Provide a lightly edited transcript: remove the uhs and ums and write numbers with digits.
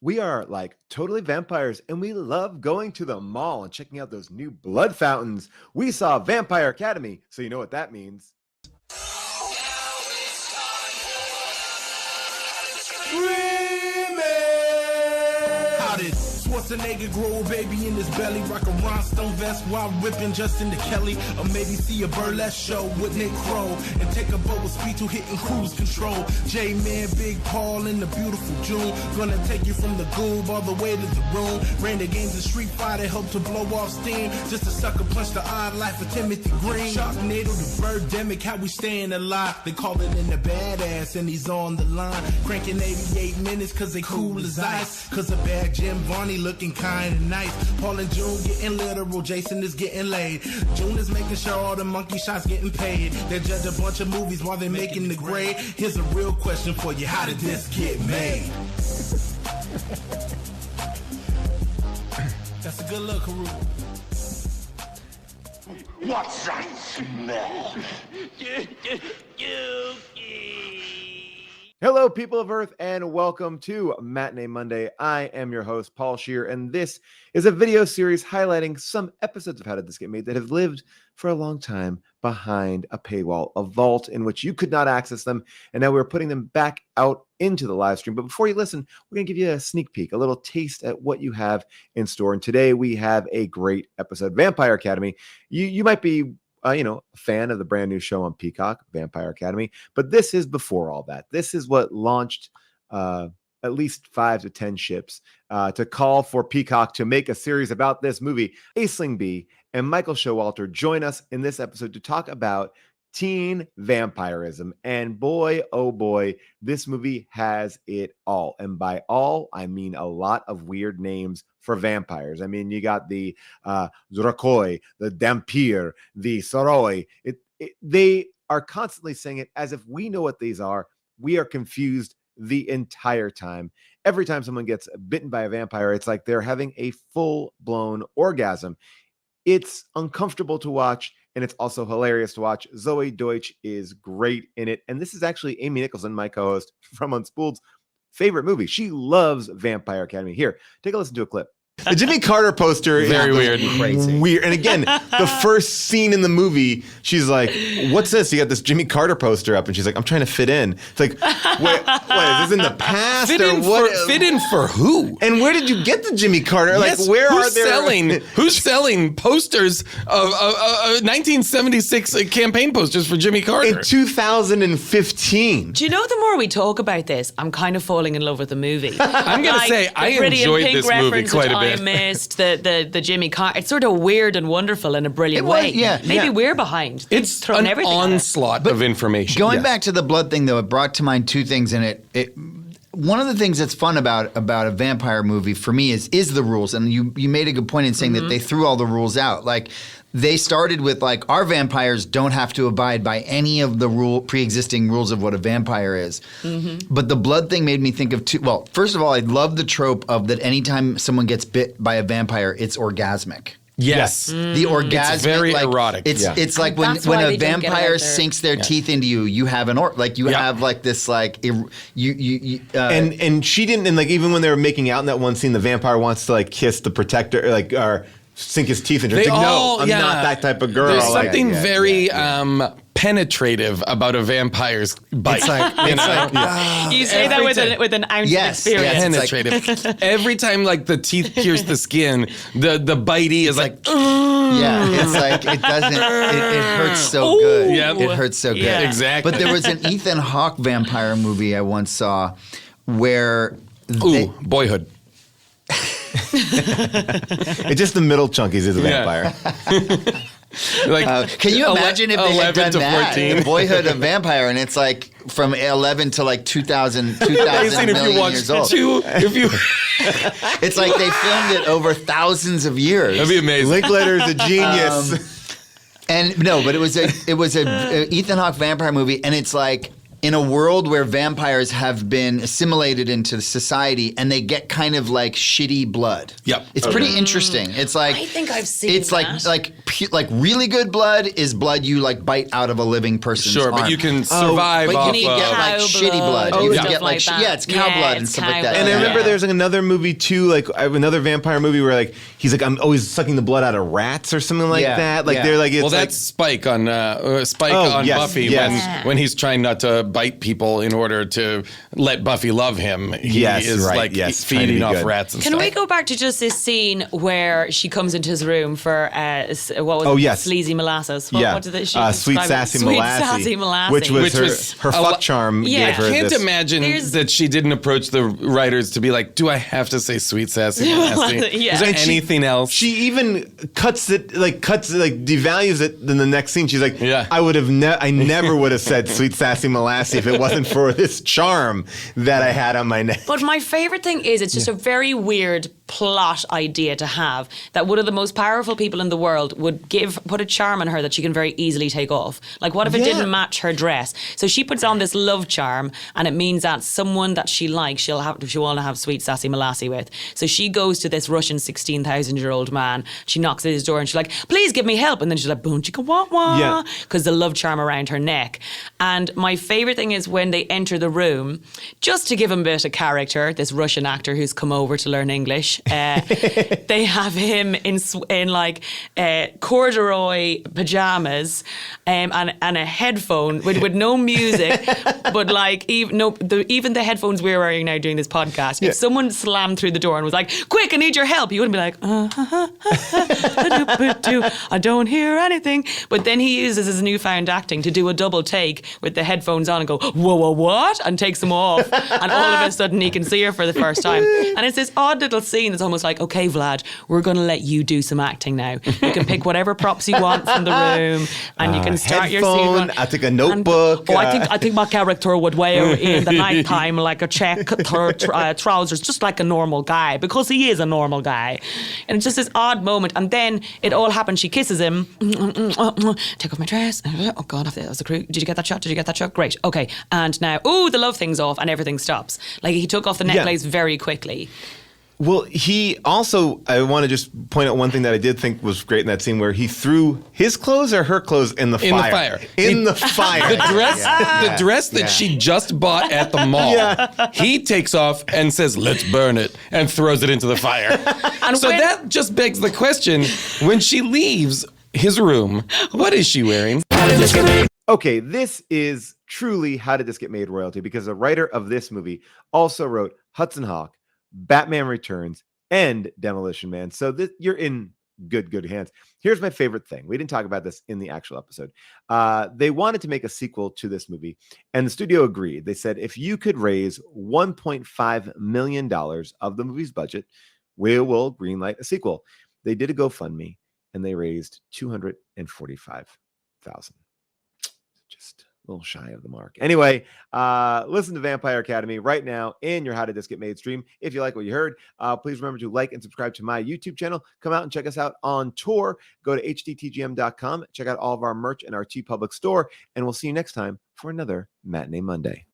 We are like totally vampires and we love going to the mall and checking out those new blood fountains. We saw Vampire Academy, so you know what that means. How did Schwarzenegger grow a baby in his belly? Rock a rhinestone vest while ripping Justin to Kelly. Or maybe see a burlesque show with Nick Crow and take a boat with speed to hitting cruise control. J-Man, Big Paul in the beautiful June. Gonna take you from the goob all the way to the room. Ran the games of Street Fighter, helped to blow off steam. Just a sucker punch the odd life of Timothy Green. Sharknado to Birdemic, how we staying alive. They call it in the badass and he's on the line. Cranking 88 minutes cause they cool as ice. Cause a bad Jim Varney looking kinda nice. Paul and June getting literal, Jason is getting laid. June is making sure all the monkey shots getting paid. They judge a bunch of movies while they're making the grade. Here's a real question for you, how did this get made? That's a good look, Haru. What's that smell? Hello, people of Earth, and welcome to Matinee Monday. I am your host, Paul Scheer, and this is a video series highlighting some episodes of How Did This Get Made that have lived for a long time behind a paywall, a vault in which you could not access them, and now we're putting them back out into the live stream. But before you listen, we're going to give you a sneak peek, a little taste at what you have in store. And today we have a great episode, Vampire Academy. You might be a fan of the brand new show on Peacock, Vampire Academy. But this is before all that. This is what launched at least 5 to 10 ships to call for Peacock to make a series about this movie. Aisling B and Michael Showalter join us in this episode to talk about teen vampirism. And boy, oh boy, this movie has it all. And by all, I mean a lot of weird names for vampires. I mean, you got the Zrakoi, the Dampir, the Soroi. They are constantly saying it as if we know what these are. We are confused the entire time. Every time someone gets bitten by a vampire, it's like they're having a full-blown orgasm. It's uncomfortable to watch, and it's also hilarious to watch. Zoey Deutch is great in it. And this is actually Amy Nicholson, my co-host from Unspooled's favorite movie. She loves Vampire Academy. Here, take a listen to a clip. The Jimmy Carter poster Very weird. Crazy. Weird. And again, the first scene in the movie, she's like, what's this? You got this Jimmy Carter poster up. And she's like, I'm trying to fit in. It's like, wait, what? Is this in the past? Fit in for who? And where did you get the Jimmy Carter? Yes, like, where are there? Who's selling posters of 1976 campaign posters for Jimmy Carter? In 2015. Do you know, the more we talk about this, I'm kind of falling in love with the movie. I'm going to say, I enjoyed this movie quite a bit. I missed the Jimmy Carter. It's sort of weird and wonderful in a brilliant way. Yeah. Maybe we're behind. It's thrown an everything onslaught of information. Going back to the blood thing, though, it brought to mind two things in it. One of the things that's fun about a vampire movie for me is the rules. And you made a good point in saying that they threw all the rules out. Like, they started with, like, our vampires don't have to abide by any of the pre-existing rules of what a vampire is. Mm-hmm. But the blood thing made me think of well, first of all, I love the trope of that anytime someone gets bit by a vampire, it's orgasmic. Yes. The orgasmic. It's very erotic. It's like when a vampire sinks their teeth into you, you have have like this like and she didn't, and like even when they were making out in that one scene, the vampire wants to like kiss the protector, like or sink his teeth into her. Like, no, I'm not that type of girl. There's something very penetrative about a vampire's bite. It's like you say that with an ounce of experience. Penetrative. Every time like the teeth pierce the skin, the bitey is like it's like it doesn't. It hurts so good. Yep. It hurts so good. Yeah. Exactly. But there was an Ethan Hawke vampire movie I once saw where Boyhood. It's just the middle chunkies is a vampire. Like, can you imagine if they had done that? 14. Boyhood of Vampire, and it's like from 11 to like 2000 million years old. It's like they filmed it over thousands of years. That'd be amazing. Linklater's a genius. But it was a Ethan Hawke vampire movie, and it's like in a world where vampires have been assimilated into society and they get kind of like shitty blood. Yep. It's pretty interesting. It's like I think I've seen it's that. like really good blood is blood you like bite out of a living person's Sure, arm. but you can survive But off you can get of... like Cow shitty blood. blood You and can stuff get like that. it's cow Yeah, blood and it's stuff like cow that. And I blood. remember Yeah. there's like another movie too, like I have another vampire movie where like he's like I'm always sucking the blood out of rats or something like Yeah, that. Like yeah. they're like it's Well, like that's Spike on yes, Buffy yes. when he's trying not to bite people in order to let Buffy love him. He Yes, is right, like yes, trying to feeding be off good. rats and Can stuff. we go back to just this scene where she comes into his room for what was Oh, it? yes. Sleazy molasses. yeah, What did they, she sweet describe it? sassy Sweet molasses, sassy molasses. which was Which her was fuck a lot- charm. Yeah. Gave her I can't this. imagine There's- that she didn't approach the writers to be like, do I have to say sweet sassy molasses? Yeah. Is there And she- anything else? She even devalues it in the next scene. She's like, Yeah. I never would have said sweet sassy molasses if it wasn't for this charm that I had on my neck. But my favorite thing is it's just a very weird plot idea to have that one of the most powerful people in the world would put a charm on her that she can very easily take off. Like what if it Yeah. didn't match her dress? So she puts on this love charm and it means that someone that she likes she'll want to have sweet sassy molassie with. So she goes to this Russian 16,000-year-old man. She knocks at his door and she's like, please give me help. And then she's like, boom chicka wah wah. Yeah. Because the love charm around her neck. And my favorite thing is when they enter the room, just to give him a bit of character, this Russian actor who's come over to learn English, they have him in corduroy pajamas and a headphone with no music, but like even the headphones we're wearing now doing this podcast. If someone slammed through the door and was like, "Quick, I need your help," you wouldn't be like, "I don't hear anything." But then he uses his newfound acting to do a double take with the headphones on and go, "Whoa, whoa, what?" and takes them off, and all of a sudden he can see her for the first time. And it's this odd little scene that's almost like, okay, Vlad, we're going to let you do some acting now. You can pick whatever props you want from the room, and you can start your Headphone, scene. I'll take a notebook. I think my character would wear in the nighttime like a check trousers, just like a normal guy, because he is a normal guy. And it's just this odd moment, and then it all happens. She kisses him. Take off my dress. Oh God, that was a crew. Did you get that shot? Did you get that shot? Great. Okay. And now, the love thing's off, and everything stops. Like he took off the necklace very quickly. Well, he also, I want to just point out one thing that I did think was great in that scene where he threw his clothes or her clothes in the fire. In the fire. The dress that she just bought at the mall, he takes off and says, let's burn it, and throws it into the fire. And so that just begs the question, when she leaves his room, what is she wearing? Okay, this is truly How Did This Get Made royalty, because the writer of this movie also wrote Hudson Hawk, Batman Returns, and Demolition Man. So you're in good hands. Here's my favorite thing. We didn't talk about this in the actual episode. They wanted to make a sequel to this movie, and the studio agreed. They said, if you could raise $1.5 million of the movie's budget, we will greenlight a sequel. They did a GoFundMe, and they raised $245,000. Just a little shy of the mark. Anyway, listen to Vampire Academy right now in your How Did This Get Made stream. If you like what you heard, please remember to like and subscribe to my YouTube channel. Come out and check us out on tour. Go to hdtgm.com. Check out all of our merch in our TeePublic store, and we'll see you next time for another Matinee Monday.